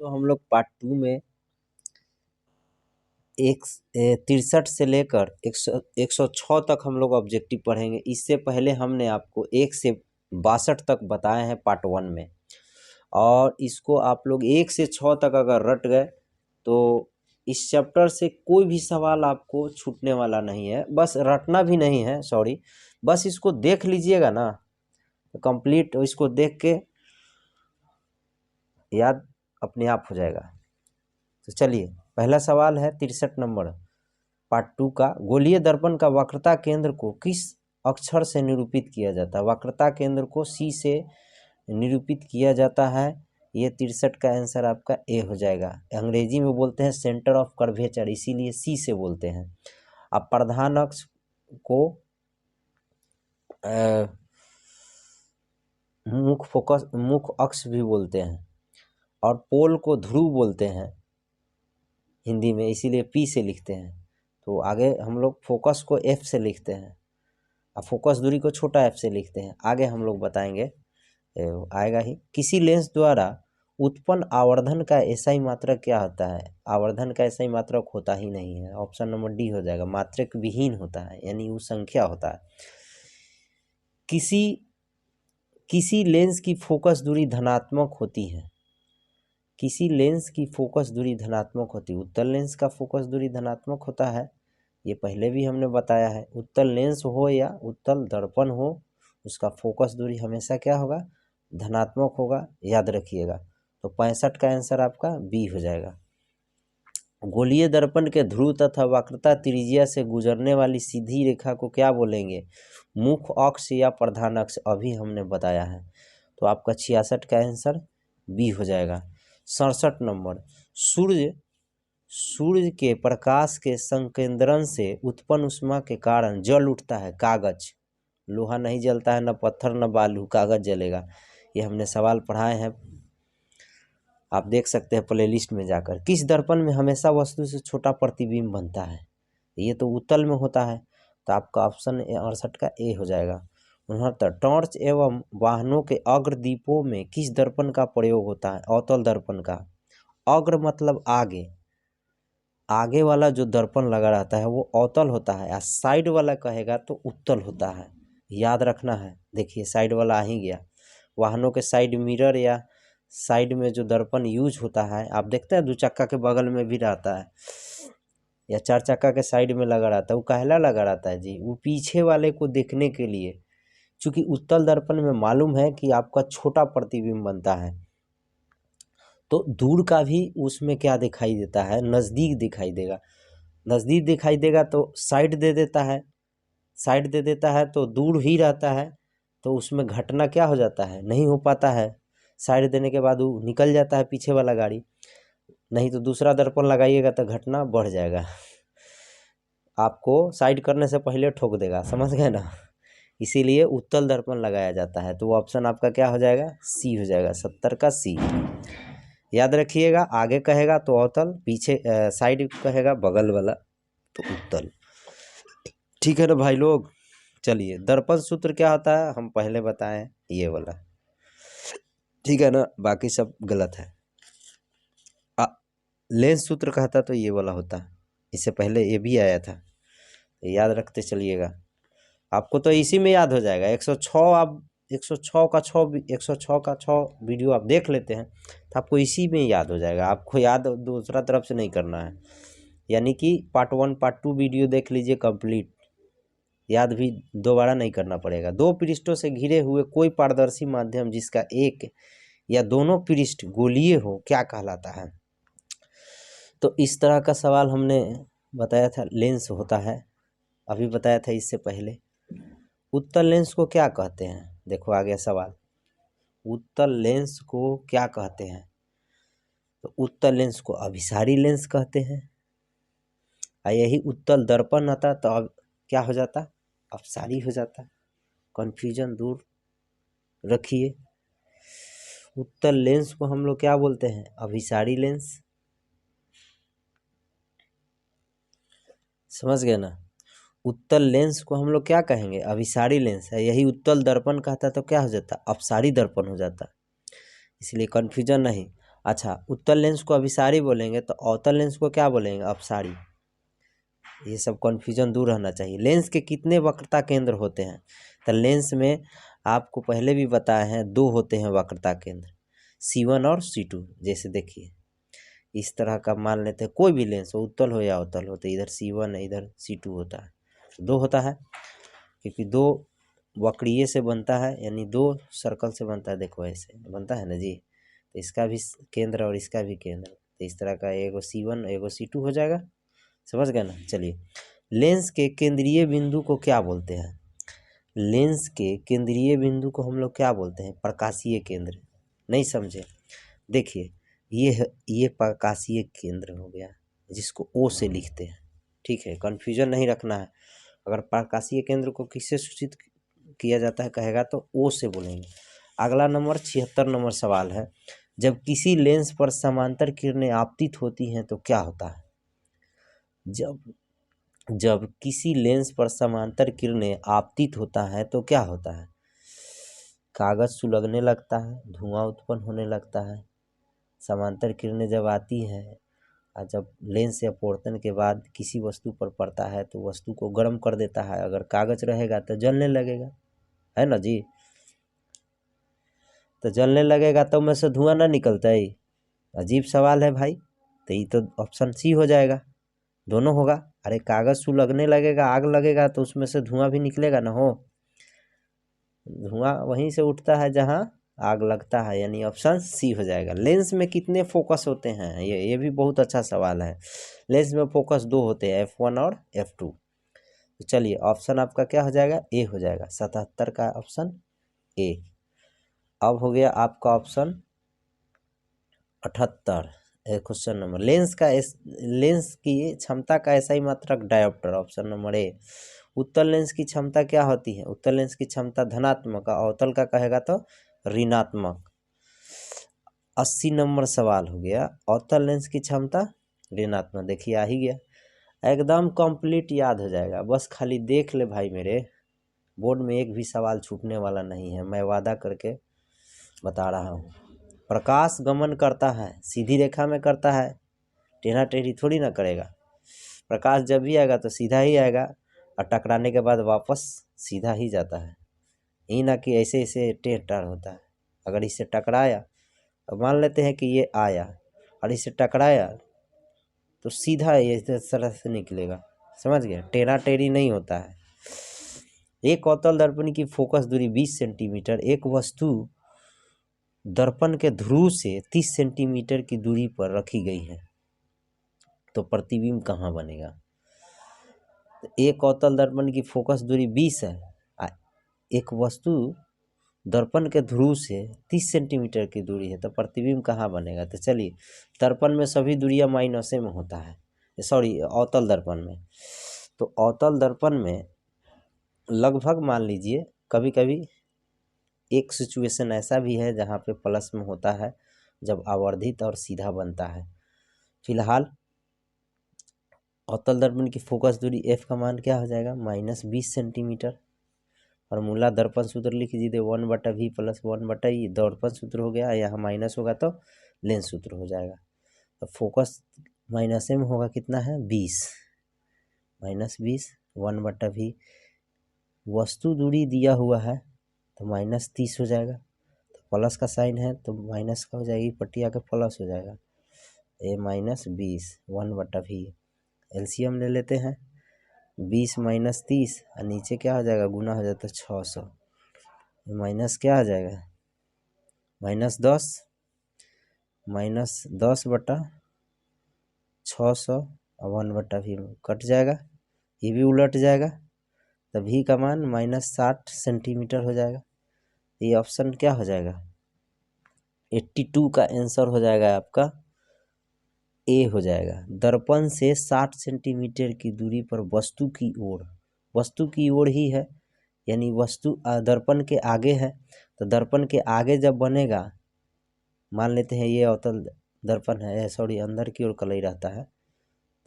तो हम लोग पार्ट 2 में 63 से लेकर 106 तक हम लोग ऑब्जेक्टिव पढ़ेंगे। इससे पहले हमने आपको 1 से 62 तक बताए हैं पार्ट 1 में, और इसको आप लोग 1 से 6 तक अगर रट गए तो इस चैप्टर से कोई भी सवाल आपको छूटने वाला नहीं है। बस रटना भी नहीं है, सॉरी, बस इसको देख लीजिएगा ना, तो कंप्लीट इसको देख के याद अपने आप हो जाएगा। तो चलिए, पहला सवाल है 63 नंबर पार्ट 2 का। गोलीय दर्पण का वक्रता केंद्र को किस अक्षर से निरूपित किया जाता है? वक्रता केंद्र को सी से निरूपित किया जाता है। ये 63 का आंसर आपका ए हो जाएगा। अंग्रेजी में बोलते हैं सेंटर ऑफ कर्वेचर, इसीलिए सी से बोलते हैं। अब प्रधान अक्ष को मुख अक्ष भी बोलते हैं, और पोल को ध्रुव बोलते हैं हिंदी में, इसीलिए पी से लिखते हैं। तो आगे हम लोग फोकस को एफ से लिखते हैं, और फोकस दूरी को छोटा एफ से लिखते हैं। आगे हम लोग बताएंगे, आएगा ही। किसी लेंस द्वारा उत्पन्न आवर्धन का एसआई मात्रक क्या होता है? आवर्धन का एसआई मात्रक होता ही नहीं है, ऑप्शन नंबर डी हो जाएगा। मात्रक विहीन होता है, यानी वो संख्या होता है। किसी लेंस की फोकस दूरी धनात्मक होती है। किसी लेंस की फोकस दूरी धनात्मक होती है। उत्तल लेंस का फोकस दूरी धनात्मक होता है, ये पहले भी हमने बताया है। उत्तल लेंस हो या उत्तल दर्पण हो, उसका फोकस दूरी हमेशा क्या होगा? धनात्मक होगा, याद रखिएगा। तो 65 का आंसर आपका बी हो जाएगा। गोलीय दर्पण के ध्रुव तथा वक्रता त्रिज्या से गुजरने वाली सीधी रेखा को क्या बोलेंगे? मुख अक्ष या प्रधान अक्ष, अभी हमने बताया है। तो आपका 66 का आंसर बी हो जाएगा। 67 नंबर, सूर्य के प्रकाश के संकेंद्रण से उत्पन्न ऊष्मा के कारण जल उठता है कागज। लोहा नहीं जलता है, न पत्थर न बालू, कागज जलेगा। ये हमने सवाल पढ़ाए हैं, आप देख सकते हैं प्लेलिस्ट में जाकर। किस दर्पण में हमेशा वस्तु से छोटा प्रतिबिंब बनता है? ये तो उत्तल में होता है, तो आपका ऑप्शन 68 का ए हो जाएगा। 69, टॉर्च एवं वाहनों के अग्रदीपों में किस दर्पण का प्रयोग होता है? अवतल दर्पण का। अग्र मतलब आगे, आगे वाला जो दर्पण लगा रहता है वो अवतल होता है, या साइड वाला कहेगा तो उत्तल होता है, याद रखना है। देखिए साइड वाला आ ही गया। वाहनों के साइड मिरर या साइड में जो दर्पण यूज होता है, आप देखते हैं 2 चक्का के बगल में भी रहता है, या 4 चक्का के साइड में लगा रहता है, वो काहेला लगा रहता है जी? वो पीछे वाले को देखने के लिए, क्योंकि उत्तल दर्पण में मालूम है कि आपका छोटा प्रतिबिंब बनता है, तो दूर का भी उसमें क्या दिखाई देता है? नज़दीक दिखाई देगा। नज़दीक दिखाई देगा तो साइड दे देता है, साइड दे देता है तो दूर ही रहता है, तो उसमें घटना क्या हो जाता है? नहीं हो पाता है। साइड देने के बाद वो निकल जाता है पीछे वाला गाड़ी, नहीं तो दूसरा दर्पण लगाइएगा तो घटना बढ़ जाएगा, आपको साइड करने से पहले ठोक देगा, समझ गए ना? इसीलिए उत्तल दर्पण लगाया जाता है। तो वो ऑप्शन आपका क्या हो जाएगा? सी हो जाएगा, 70 का सी। याद रखिएगा, आगे कहेगा तो अवतल, पीछे साइड कहेगा बगल वाला तो उत्तल। ठीक है ना भाई लोग? चलिए, दर्पण सूत्र क्या होता है हम पहले बताएं, ये वाला, ठीक है ना? बाकी सब गलत है। लेंस सूत्र कहता तो ये वाला होता, इससे पहले ये भी आया था, याद रखते चलिएगा। आपको तो इसी में याद हो जाएगा। 106 आप 106 का 6 वीडियो आप देख लेते हैं तो आपको इसी में याद हो जाएगा। आपको याद दूसरा तरफ से नहीं करना है, यानी कि पार्ट 1 पार्ट 2 वीडियो देख लीजिए कंप्लीट, याद भी दोबारा नहीं करना पड़ेगा। 2 पृष्ठों से घिरे हुए कोई पारदर्शी माध्यम जिसका एक या दोनों पृष्ठ गोलीय हो क्या कहलाता है? तो इस तरह का सवाल हमने बताया था, लेंस होता है, अभी बताया था इससे पहले। उत्तल लेंस को क्या कहते हैं? देखो आ गया सवाल, उत्तल लेंस को क्या कहते हैं? तो उत्तल लेंस को अभिसारी लेंस कहते हैं, और यही उत्तल दर्पण आता तो अब क्या हो जाता? अपसारी हो जाता। कन्फ्यूजन दूर रखिए। उत्तल लेंस को हम लोग क्या बोलते हैं? अभिसारी लेंस, समझ गए ना? उत्तल लेंस को हम लोग क्या कहेंगे? अभिसारी लेंस है। यही उत्तल दर्पण कहता तो क्या हो जाता? अपसारी दर्पण हो जाता। इसलिए कन्फ्यूजन नहीं। अच्छा, उत्तल लेंस को अभिसारी बोलेंगे तो अवतल लेंस को क्या बोलेंगे? अपसारी। ये सब कन्फ्यूजन दूर रहना चाहिए। लेंस के कितने वक्रता केंद्र होते हैं? तो लेंस में आपको पहले भी बताए हैं, 2 होते हैं वक्रता केंद्र, C1 और C2। जैसे देखिए इस तरह का मान लेते हैं, कोई भी लेंस हो, उत्तल हो या अवतल हो, तो इधर C1 है, इधर C2 होता है। तो 2 होता है क्योंकि 2 वक्रीय से बनता है, यानी 2 सर्कल से बनता है। देखो ऐसे बनता है ना जी, तो इसका भी केंद्र और इसका भी केंद्र, तो इस तरह का एगो C1 एगो C2 हो जाएगा। समझ गए ना? चलिए, लेंस के केंद्रीय बिंदु को क्या बोलते हैं? लेंस के केंद्रीय बिंदु को हम लोग क्या बोलते हैं? प्रकाशीय केंद्र। नहीं समझे? देखिए ये प्रकाशीय केंद्र हो गया, जिसको O से लिखते हैं। ठीक है, कन्फ्यूजन नहीं रखना है। अगर प्रकाशीय केंद्र को किससे सूचित किया जाता है कहेगा तो O से बोलेंगे। अगला नंबर 76 नंबर सवाल है, जब किसी लेंस पर समांतर किरणें आपतित होती हैं तो क्या होता है? जब किसी लेंस पर समांतर किरणें आपतित होता है तो क्या होता है? कागज सुलगने लगता है, धुआं उत्पन्न होने लगता है। समांतर किरणें जब आती है और जब लेंस से अपवर्तन के बाद किसी वस्तु पर पड़ता है तो वस्तु को गर्म कर देता है। अगर कागज रहेगा तो जलने लगेगा, है ना जी? तो जलने लगेगा तो में से धुआं ना निकलता है? अजीब सवाल है भाई। तो ये तो ऑप्शन सी हो जाएगा, दोनों होगा। अरे कागज सुलगने लगेगा, आग लगेगा तो उसमें से धुआं भी निकलेगा ना हो। धुआं वहीं से उठता है जहाँ आग लगता है, यानी ऑप्शन सी हो जाएगा। लेंस में कितने फोकस होते हैं? ये भी बहुत अच्छा सवाल है। लेंस में फोकस 2 होते हैं, F1 और F2। तो चलिए ऑप्शन आपका क्या हो जाएगा? ए हो जाएगा। 77 का ऑप्शन ए। अब हो गया आपका ऑप्शन 78 क्वेश्चन नंबर, लेंस की क्षमता का ऐसा ही मात्रक डायोप्टर। Option number A. उत्तल लेंस की क्षमता क्या होती है? उत्तल लेंस की क्षमता धनात्मक, अवतल का कहेगा तो ऋणात्मक। 80 नंबर सवाल हो गया, अवतल लेंस की क्षमता ऋणात्मक। देखिए आ ही गया, एकदम कंप्लीट याद हो जाएगा। बस खाली देख ले भाई, मेरे बोर्ड में एक भी सवाल छूटने वाला नहीं है, मैं वादा करके बता रहा हूँ। प्रकाश गमन करता है, सीधी रेखा में करता है, टेढ़ा टेढ़ी थोड़ी ना करेगा। प्रकाश जब भी आएगा तो सीधा ही आएगा और टकराने के बाद वापस सीधा ही जाता है, ये ना कि ऐसे ऐसे टेढ़ टाढ़ होता है। अगर इससे टकराया, अब मान लेते हैं कि ये आया और इससे टकराया तो सीधा इस तरह से निकलेगा। समझ गए? टेढ़ा टेढ़ी नहीं होता है। एक अवतल दर्पण की फोकस दूरी 20 सेंटीमीटर, एक वस्तु दर्पण के ध्रुव से 30 सेंटीमीटर की दूरी पर रखी गई है, तो प्रतिबिंब कहाँ बनेगा? एक अवतल दर्पण की फोकस दूरी 20 है, एक वस्तु दर्पण के ध्रुव से 30 सेंटीमीटर की दूरी है, तो प्रतिबिंब कहाँ बनेगा? तो चलिए, दर्पण में सभी दूरियां माइनसे में होता है, सॉरी अवतल दर्पण में। तो अवतल दर्पण में लगभग मान लीजिए कभी कभी एक सिचुएशन ऐसा भी है जहाँ पे प्लस में होता है, जब आवर्धित और सीधा बनता है। फिलहाल अवतल दर्पण की फोकस दूरी F का मान क्या हो जाएगा? -20 सेंटीमीटर। फॉर्मूला दर्पण सूत्र लिख दीजिए, 1/v + 1/e। दर्पण सूत्र हो गया, यहाँ माइनस होगा तो लेंस सूत्र हो जाएगा। तो फोकस माइनस में होगा, कितना है? 20 -20 1/v। वस्तु दूरी दिया हुआ है तो -30 हो जाएगा, तो प्लस का साइन है तो माइनस का हो जाएगी, पट्टी आके प्लस हो जाएगा। ए -20 1/v, एलसीएम ले लेते हैं। 20 - 30 और नीचे क्या हो जाएगा? गुना हो जाता है 600। माइनस क्या आ जाएगा? -10 -10/600 और 1/v कट जाएगा, ये भी उलट जाएगा, तो v का मान -60 सेंटीमीटर हो जाएगा। ये ऑप्शन क्या हो जाएगा? 82 का आंसर हो जाएगा आपका ए हो जाएगा। दर्पण से 60 सेंटीमीटर की दूरी पर वस्तु की ओर ही है, यानी वस्तु दर्पण के आगे है। तो दर्पण के आगे जब बनेगा, मान लेते हैं ये अवतल दर्पण है, सॉरी अंदर की ओर कलई रहता है,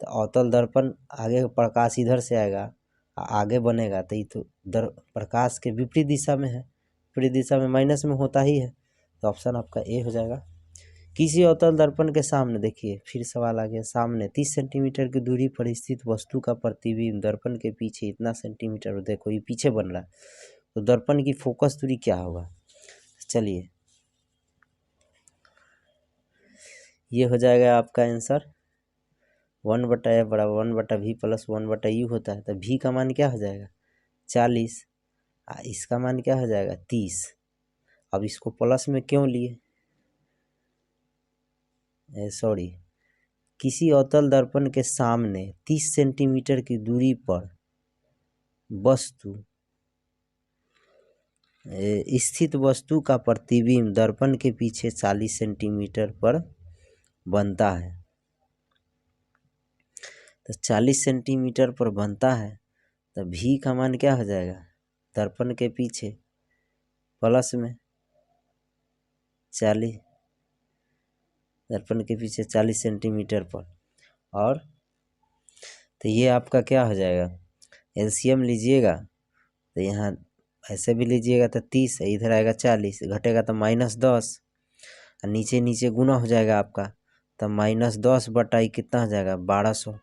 तो अवतल दर्पण आगे प्रकाश इधर से आएगा, आगे बनेगा, तो ये तो प्रकाश के विपरीत दिशा में है, विपरीत दिशा में माइनस में होता ही है, तो ऑप्शन आपका ए हो जाएगा। किसी अवतल दर्पण के सामने, देखिए फिर सवाल आ गया, सामने 30 सेंटीमीटर की दूरी पर स्थित वस्तु का प्रतिबिंब दर्पण के पीछे इतना सेंटीमीटर, देखो ये पीछे बन रहा है, तो दर्पण की फोकस दूरी क्या होगा। चलिए ये हो जाएगा आपका आंसर 1/f बराबर 1/v प्लस 1/u होता है। तो v का मान क्या हो जाएगा 40, इसका मान क्या हो जाएगा 30। अब इसको प्लस में क्यों लिए, सॉरी, किसी अवतल दर्पण के सामने 30 सेंटीमीटर की दूरी पर वस्तु स्थित वस्तु का प्रतिबिंब दर्पण के पीछे 40 सेंटीमीटर पर बनता है। तो 40 सेंटीमीटर पर बनता है, तो v का मान क्या हो जाएगा दर्पण के पीछे प्लस में 40, दर्पण के पीछे 40 सेंटीमीटर पर, और तो ये आपका क्या हो जाएगा, एलसीएम लीजिएगा तो यहाँ ऐसे भी लीजिएगा तो 30 है, इधर आएगा 40, घटेगा तो -10, और नीचे नीचे गुना हो जाएगा आपका, तो -10 बटा ये कितना हो जाएगा 1200,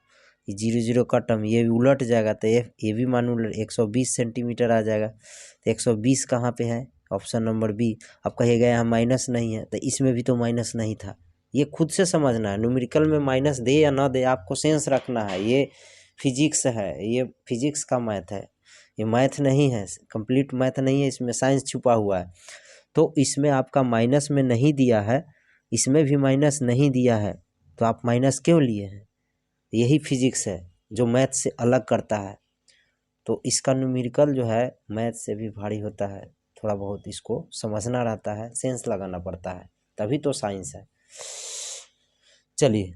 ये 0 0 कटम, ये भी उलट जाएगा तो ये भी मान उलट 120 सेंटीमीटर आ जाएगा। तो 120 कहाँ पे है, ऑप्शन नंबर बी। अब कहिएगा यहाँ माइनस नहीं है, तो इसमें भी तो माइनस नहीं था, ये खुद से समझना है, न्यूमेरिकल में माइनस दे या ना दे आपको सेंस रखना है, ये फिजिक्स है, ये फिजिक्स का मैथ है, ये मैथ नहीं है, कंप्लीट मैथ नहीं है, इसमें साइंस छुपा हुआ है। तो इसमें आपका माइनस में नहीं दिया है, इसमें भी माइनस नहीं दिया है, तो आप माइनस क्यों लिए हैं, यही फिजिक्स है जो मैथ से अलग करता है। तो इसका न्यूमेरिकल जो है मैथ से भी भारी होता है, थोड़ा बहुत इसको समझना रहता है, सेंस लगाना पड़ता है, तभी तो साइंस है। चलिए,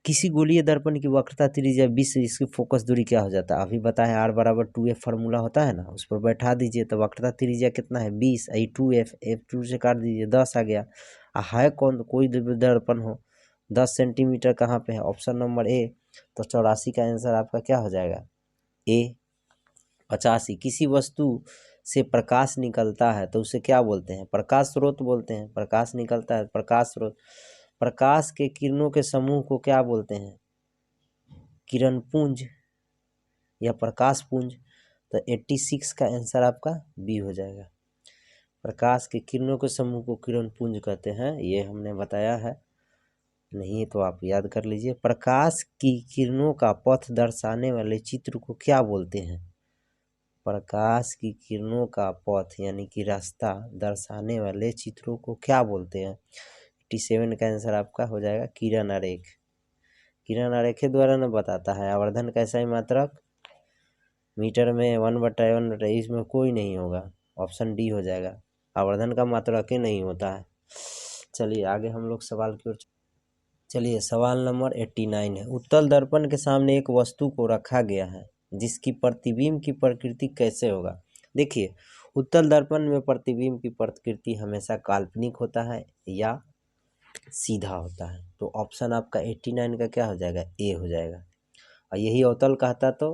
किसी गोलीय दर्पण की वक्रता त्रिज्या 20 से इसकी फोकस दूरी क्या हो जाता है, अभी बताया r बराबर 2f फार्मूला होता है ना, उस पर बैठा दीजिए, तो वक्रता त्रिज्या कितना है 20, 2f, f2 से काट दीजिए 10 आ गया। है कौन, कोई दर्पण हो 10 सेंटीमीटर कहाँ पे है, ऑप्शन नंबर ए। तो 84 का आंसर आपका क्या हो जाएगा ए। 85, किसी वस्तु से प्रकाश निकलता है तो उसे क्या बोलते हैं, प्रकाश स्रोत बोलते हैं, प्रकाश निकलता है प्रकाश स्रोत। प्रकाश के किरणों के समूह को क्या बोलते हैं, किरण पुंज या प्रकाश पुंज। तो 86 का आंसर आपका बी हो जाएगा। प्रकाश के किरणों के समूह को किरण पुंज कहते हैं, ये हमने बताया है, नहीं तो आप याद कर लीजिए। प्रकाश की किरणों का पथ दर्शाने वाले चित्र को क्या बोलते हैं, प्रकाश की किरणों का पथ यानी कि रास्ता दर्शाने वाले चित्रों को क्या बोलते हैं। 87 का आंसर आपका हो जाएगा किरण आरेख। किरण आरेख द्वारा न बताता है आवर्धन का SI मात्रक, मीटर में 1/1, इसमें कोई नहीं होगा, ऑप्शन डी हो जाएगा, आवर्धन का मात्रक ही नहीं होता है। चलिए आगे हम लोग सवाल की ओर। चलिए सवाल नंबर 89 है, उत्तल दर्पण के सामने एक वस्तु को रखा गया है जिसकी प्रतिबिंब की प्रकृति कैसे होगा। देखिए उत्तल दर्पण में प्रतिबिंब की प्रकृति हमेशा काल्पनिक होता है या सीधा होता है, तो ऑप्शन आपका 89 का क्या हो जाएगा ए हो जाएगा। और यही अवतल कहता तो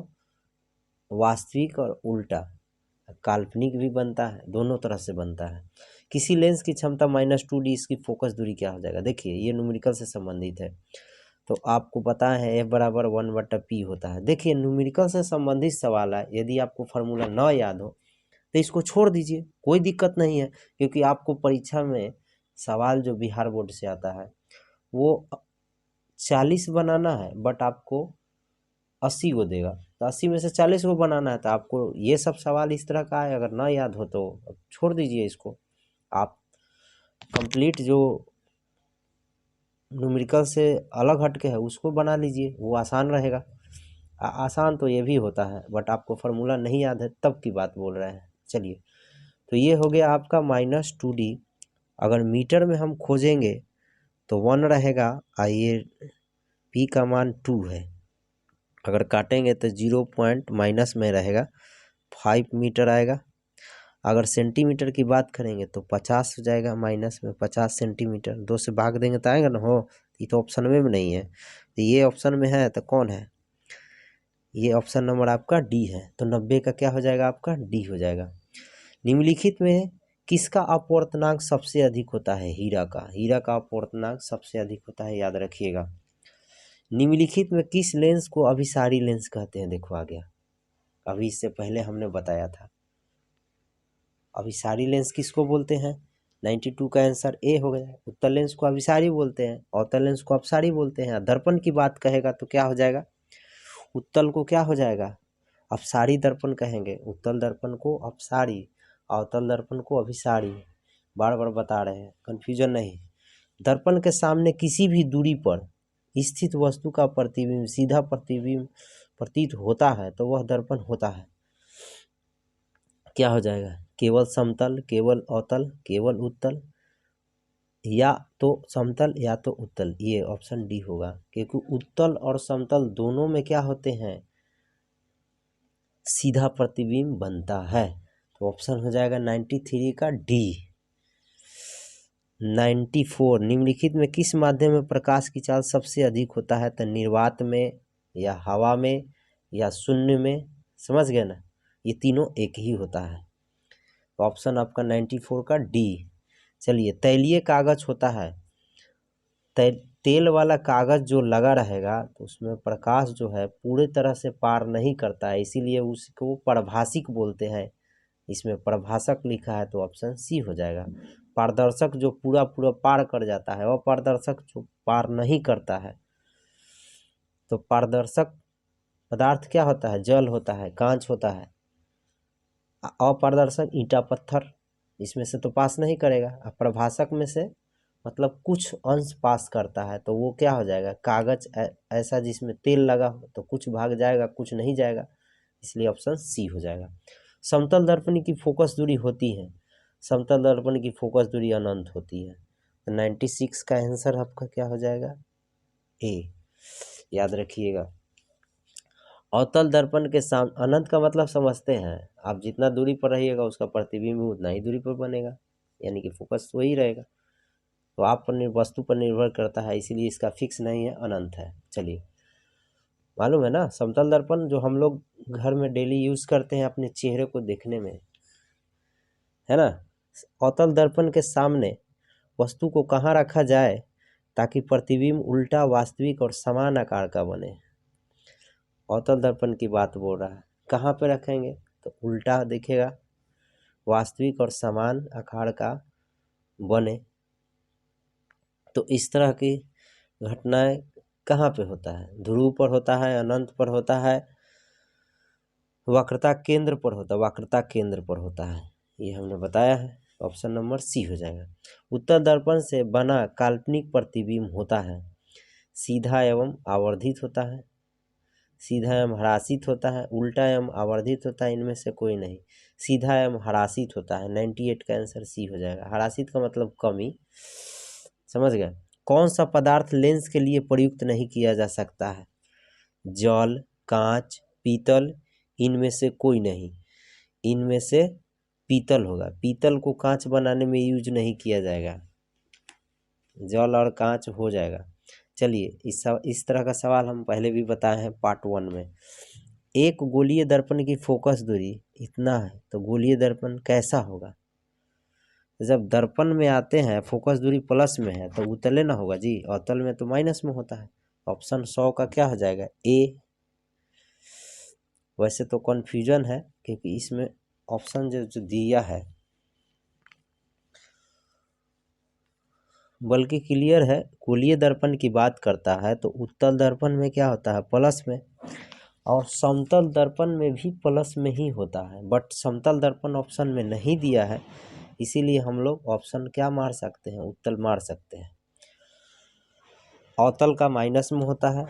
वास्तविक और उल्टा, काल्पनिक भी बनता है, दोनों तरह से बनता है। किसी लेंस की क्षमता -2d, इसकी फोकस दूरी क्या हो जाएगा। देखिए ये न्यूमेरिकल से संबंधित है, तो आपको पता है f बराबर 1/p होता है। देखिए न्यूमेरिकल से संबंधित सवाल है, यदि आपको फार्मूला ना याद हो तो इसको छोड़ दीजिए, कोई दिक्कत नहीं है, क्योंकि आपको परीक्षा में सवाल जो बिहार बोर्ड से आता है वो 40 बनाना है, बट आपको 80 को देगा, तो 80 में से 40 को बनाना है, तो आपको ये सब सवाल इस तरह का है, अगर ना याद हो तो छोड़ दीजिए इसको। आप कंप्लीट जो न्यूमेरिकल से अलग हट के है उसको बना लीजिए, वो आसान रहेगा। आसान तो ये भी होता है, बट आपको फार्मूला नहीं याद है तब की बात बोल रहे हैं। चलिए तो ये हो गया आपका -2d। अगर मीटर में हम खोजेंगे तो 1 रहेगा, आइए p का मान 2 है, अगर काटेंगे तो 0 पॉइंट माइनस में रहेगा, 5 मीटर आएगा। अगर सेंटीमीटर की बात करेंगे तो 50 हो जाएगा, माइनस में 50 सेंटीमीटर, 2 से भाग देंगे तो आएगा ना, हो ये तो ऑप्शन में नहीं है, तो ये ऑप्शन में है तो कौन है, ये ऑप्शन नंबर आपका डी है। तो 90 का क्या हो जाएगा आपका डी हो जाएगा। निम्नलिखित में किसका अपवर्तनांक सबसे अधिक होता है? हीरा का। हीरा का अपवर्तनांक सबसे अधिक होता है, याद रखिएगा। निम्नलिखित में किस लेंस को अभिसारी लेंस कहते हैं? देखो आ गया, अभी इससे पहले हमने बताया था। अभिसारी लेंस किसको बोलते हैं? 92 का आंसर ए हो गया। उत्तल लेंस को अभिसारी बोलते हैं, अवतल लेंस को अपसारी बोलते हैं। दर्पण की बात कहेगा तो क्या हो जाएगा? उत्तल को क्या हो जाएगा? अपसारी दर्पण कहेंगे। उत्तल दर्पण को अपसारी, अवतल दर्पण को अभिसारी। बार बार बता रहे हैं, कंफ्यूजन नहीं। दर्पण के सामने किसी भी दूरी पर स्थित वस्तु का प्रतिबिंब सीधा प्रतिबिंब प्रतीत होता है तो वह दर्पण होता है। क्या हो जाएगा? केवल समतल, केवल अवतल, केवल उत्तल, या तो समतल या तो उत्तल। ये ऑप्शन डी होगा, क्योंकि उत्तल और समतल दोनों में क्या होते हैं? सीधा प्रतिबिंब बनता है। तो ऑप्शन हो जाएगा 93 का डी। 94, निम्नलिखित में किस माध्यम में प्रकाश की चाल सबसे अधिक होता है? तो निर्वात में, या हवा में, या शून्य में। समझ गए ना? ये तीनों एक ही होता है। तो ऑप्शन आपका 94 का डी। चलिए, तैलीय कागज होता है, तेल वाला कागज जो लगा रहेगा तो उसमें प्रकाश जो है पूरे तरह से पार नहीं करता है, इसीलिए उसको प्रभाषिक बोलते हैं। इसमें प्रभाषक लिखा है तो ऑप्शन सी हो जाएगा। पारदर्शक जो पूरा पूरा पार कर जाता है, और पारदर्शक जो पार नहीं करता है। तो पारदर्शक पदार्थ क्या होता है? जल होता है, कांच होता है। अपारदर्शक ईंटा पत्थर, इसमें से तो पास नहीं करेगा। प्रभाषक में से मतलब कुछ अंश पास करता है, तो वो क्या हो जाएगा? कागज ऐसा जिसमें तेल लगा हो तो कुछ भाग जाएगा, कुछ नहीं जाएगा, इसलिए ऑप्शन सी हो जाएगा। समतल दर्पण की फोकस दूरी होती है, समतल दर्पण की फोकस दूरी अनंत होती है। तो 96 का आंसर आपका क्या हो जाएगा? ए, याद रखिएगा। अवतल दर्पण के सामने, अनंत का मतलब समझते हैं आप, जितना दूरी पर रहिएगा उसका प्रतिबिंब उतना ही दूरी पर बनेगा, यानी कि फोकस वही रहेगा। तो आप पर वस्तु पर निर्भर करता है, इसीलिए इसका फिक्स नहीं है, अनंत है। चलिए, मालूम है ना, समतल दर्पण जो हम लोग घर में डेली यूज करते हैं अपने चेहरे को देखने में, है ना। अवतल दर्पण के सामने वस्तु को कहाँ रखा जाए ताकि प्रतिबिंब उल्टा, वास्तविक और समान आकार का बने? अवतल दर्पण की बात बोल रहा है, कहाँ पे रखेंगे? तो उल्टा दिखेगा, वास्तविक और समान आकार का बने। तो इस तरह की घटनाएं कहाँ पे होता है? ध्रुव पर होता है, अनंत पर होता है, वक्रता केंद्र पर होता है, वक्रता केंद्र पर होता है, ये हमने बताया है। ऑप्शन नंबर सी हो जाएगा। उत्तल दर्पण से बना काल्पनिक प्रतिबिंब होता है, सीधा एवं आवर्धित होता है, सीधा एवं हरासित होता है, उल्टा एवं आवर्धित होता है, इनमें से कोई नहीं। सीधा एवं हरासित होता है। 98 का आंसर सी हो जाएगा। हरासित का मतलब कमी, समझ गए। कौन सा पदार्थ लेंस के लिए प्रयुक्त नहीं किया जा सकता है? जल, कांच, पीतल, इनमें से कोई नहीं। इनमें से पीतल होगा। पीतल को कांच बनाने में यूज नहीं किया जाएगा, जल और कांच हो जाएगा। चलिए, इस तरह का सवाल हम पहले भी बताए हैं पार्ट 1 में। एक गोलीय दर्पण की फोकस दूरी इतना है तो गोलीय दर्पण कैसा होगा? जब दर्पण में आते हैं फोकस दूरी प्लस में है तो उत्तले ना होगा जी, अवतल में तो माइनस में होता है। ऑप्शन 100 का क्या हो जाएगा? ए। वैसे तो कन्फ्यूजन है क्योंकि इसमें ऑप्शन जो दिया है बल्कि क्लियर है। गोलीय दर्पण की बात करता है तो उत्तल दर्पण में क्या होता है? प्लस में, और समतल दर्पण में भी प्लस में ही होता है, बट समतल दर्पण ऑप्शन में नहीं दिया है, इसीलिए हम लोग ऑप्शन क्या मार सकते हैं? उत्तल मार सकते हैं। अवतल का माइनस में होता है।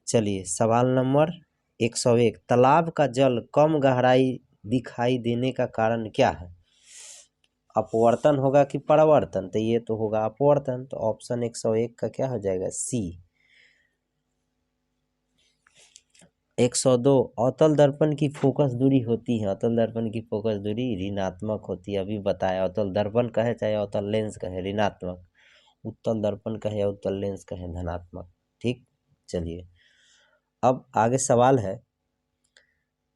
चलिए, सवाल नंबर 101, तालाब का जल कम गहराई दिखाई देने का कारण क्या है? अपवर्तन होगा कि परावर्तन? तो ये तो होगा अपवर्तन, तो ऑप्शन 101 का क्या हो जाएगा? सी। 102, अवतल दर्पण की फोकस दूरी होती है, अवतल दर्पण की फोकस दूरी ऋणात्मक होती है। अभी बताया, अवतल दर्पण कहे चाहे अवतल लेंस कहे ऋणात्मक, उत्तल दर्पण कहे या उत्तल लेंस कहे धनात्मक। ठीक, चलिए अब आगे सवाल है,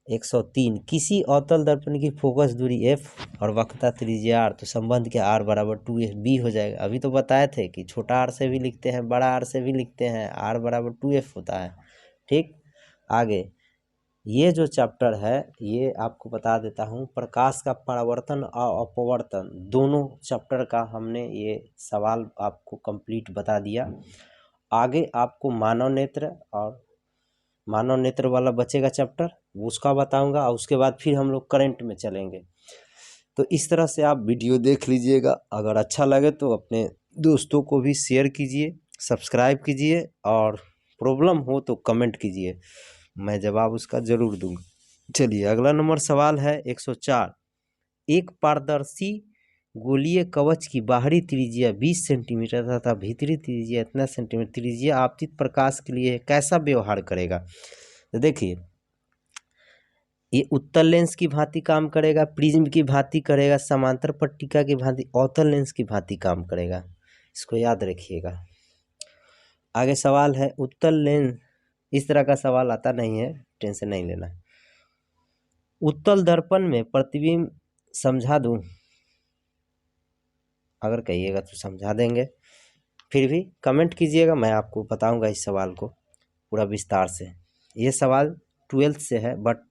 103 किसी अवतल दर्पण की फोकस दूरी f और वक्रता त्रिज्या r, तो संबंध के r बराबर 2fb हो जाएगा। अभी तो बताए थे कि छोटा r से भी लिखते हैं, बड़ा r से भी लिखते हैं, r बराबर 2f होता है। ठीक, आगे ये जो चैप्टर है ये आपको बता देता हूँ, प्रकाश का परावर्तन और अपवर्तन दोनों चैप्टर का हमने ये सवाल आपको कंप्लीट बता दिया। आगे आपको मानव नेत्र और मानव नेत्र वाला बचेगा चैप्टर, उसका बताऊंगा, और उसके बाद फिर हम लोग करंट में चलेंगे। तो इस तरह से आप वीडियो देख लीजिएगा, अगर अच्छा लगे तो अपने दोस्तों को भी शेयर कीजिए, सब्सक्राइब कीजिए, और प्रॉब्लम हो तो कमेंट कीजिए, मैं जवाब उसका ज़रूर दूंगा। चलिए अगला नंबर सवाल है 104। एक पारदर्शी गोलीय कवच की बाहरी त्रिज्या 20 सेंटीमीटर तथा भीतरी त्रिज्या इतना सेंटीमीटर, त्रिज्या आपतित प्रकाश के लिए कैसा व्यवहार करेगा। तो देखिए ये उत्तल लेंस की भांति काम करेगा, प्रिज्म की भांति करेगा, समांतर पट्टिका की भांति, अवतल लेंस की भांति काम करेगा, इसको याद रखिएगा। आगे सवाल है उत्तल लेंस, इस तरह का सवाल आता नहीं है, टेंशन नहीं लेना। उत्तल दर्पण में प्रतिबिंब समझा दूं, अगर कहिएगा तो समझा देंगे, फिर भी कमेंट कीजिएगा, मैं आपको बताऊंगा इस सवाल को पूरा विस्तार से। ये सवाल 12th से है बट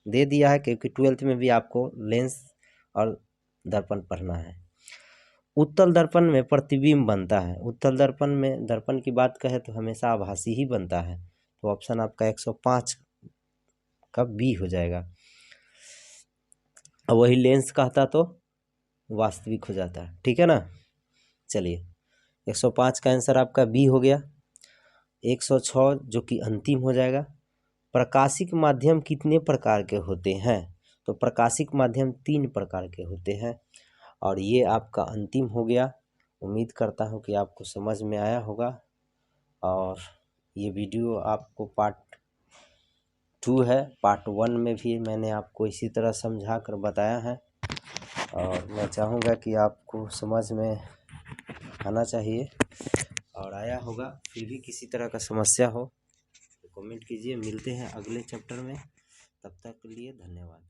दे दिया है क्योंकि 12th में भी आपको लेंस और दर्पण पढ़ना है। उत्तल दर्पण में प्रतिबिंब बनता है, उत्तल दर्पण में दर्पण की बात कहें तो हमेशा आभासी ही बनता है, तो ऑप्शन आपका 105 का बी हो जाएगा। और वही लेंस कहता तो वास्तविक हो जाता है, ठीक है ना। चलिए 105 का आंसर आपका बी हो गया। 106 जो कि अंतिम हो जाएगा, प्रकाशिक माध्यम कितने प्रकार के होते हैं। तो प्रकाशिक माध्यम 3 प्रकार के होते हैं, और ये आपका अंतिम हो गया। उम्मीद करता हूँ कि आपको समझ में आया होगा, और ये वीडियो आपको पार्ट 2 है, पार्ट 1 में भी मैंने आपको इसी तरह समझा कर बताया है, और मैं चाहूँगा कि आपको समझ में आना चाहिए और आया होगा। फिर भी किसी तरह का समस्या हो तो कमेंट कीजिए, मिलते हैं अगले चैप्टर में, तब तक के लिए धन्यवाद।